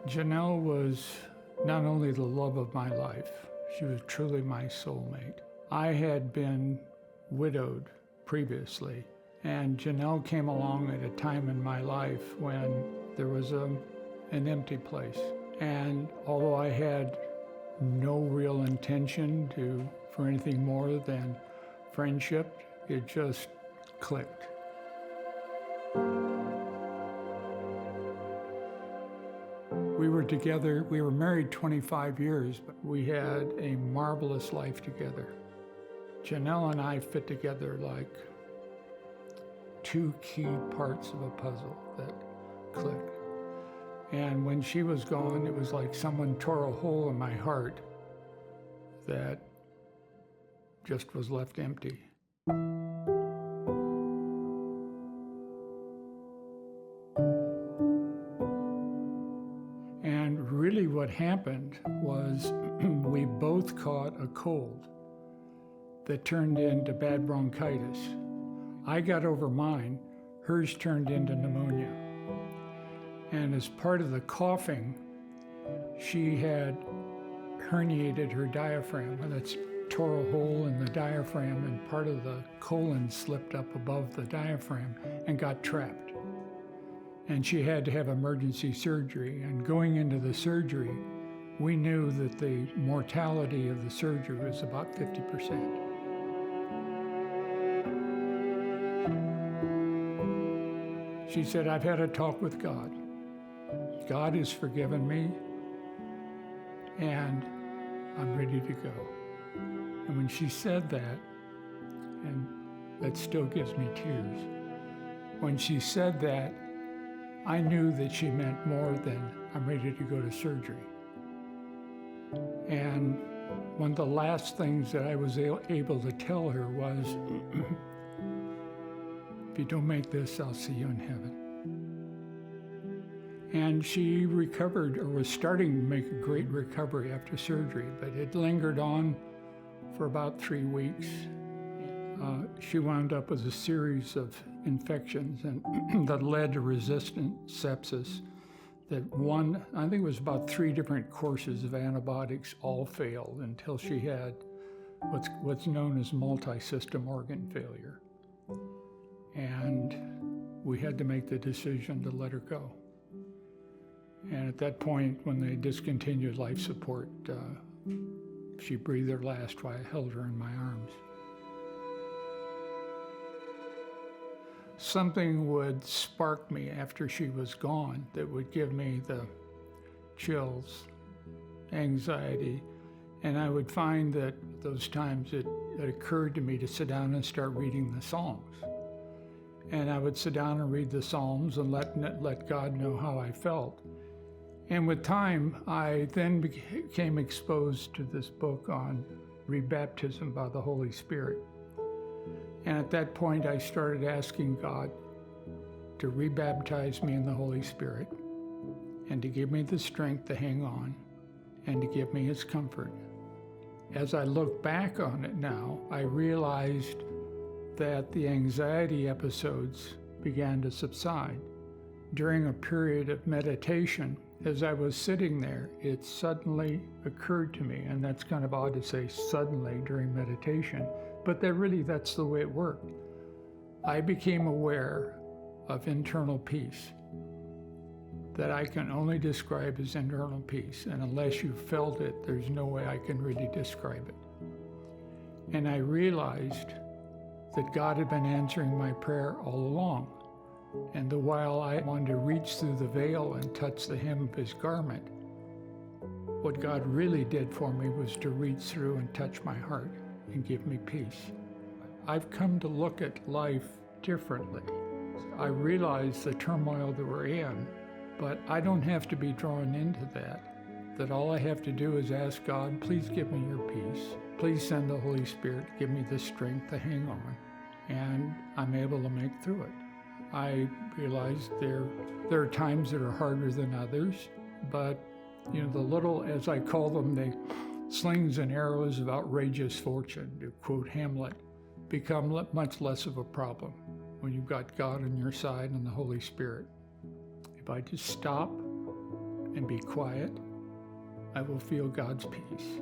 Janelle was not only the love of my life, she was truly my soulmate. I had been widowed previously, and Janelle came along at a time in my life when there was an empty place. And although I had no real intention for anything more than friendship, it just clicked. We were together, we were married 25 years, but we had a marvelous life together. Janelle and I fit together like two key parts of a puzzle that clicked. And when she was gone, it was like someone tore a hole in my heart that just was left empty. And really what happened was we both caught a cold that turned into bad bronchitis. I got over mine, hers turned into pneumonia. And as part of the coughing, she had herniated her diaphragm, and it's tore a hole in the diaphragm, and part of the colon slipped up above the diaphragm and got trapped. And she had to have emergency surgery. And going into the surgery, we knew that the mortality of the surgery was about 50%. She said, "I've had a talk with God. God has forgiven me, and I'm ready to go." And when she said that, and that still gives me tears, when she said that, I knew that she meant more than I'm ready to go to surgery. And one of the last things that I was able to tell her was, "If you don't make this, I'll see you in heaven." And she recovered, or was starting to make a great recovery after surgery, but it lingered on for about 3 weeks. She wound up with a series of infections and that led to resistant sepsis. That I think it was about 3 different courses of antibiotics, all failed until she had what's known as multi-system organ failure. And we had to make the decision to let her go. And at that point, when they discontinued life support, she breathed her last while I held her in my arms. Something would spark me after she was gone that would give me the chills, anxiety, and I would find that those times it occurred to me to sit down and start reading the Psalms. And I would sit down and read the Psalms and let God know how I felt. And with time, I then became exposed to this book on rebaptism by the Holy Spirit. And at that point, I started asking God to rebaptize me in the Holy Spirit and to give me the strength to hang on and to give me his comfort. As I look back on it now, I realized that the anxiety episodes began to subside. During a period of meditation, as I was sitting there, it suddenly occurred to me, and that's kind of odd to say suddenly during meditation, but that's the way it worked. I became aware of internal peace that I can only describe as internal peace, and unless you felt it, there's no way I can really describe it. And I realized that God had been answering my prayer all along. And while I wanted to reach through the veil and touch the hem of his garment, what God really did for me was to reach through and touch my heart and give me peace. I've come to look at life differently. I realize the turmoil that we're in, but I don't have to be drawn into that all I have to do is ask God, please give me your peace. Please send the Holy Spirit, give me the strength to hang on, and I'm able to make through it. I realize there are times that are harder than others, but the little, as I call them, the slings and arrows of outrageous fortune, to quote Hamlet, become much less of a problem when you've got God on your side and the Holy Spirit. If I just stop and be quiet, I will feel God's peace.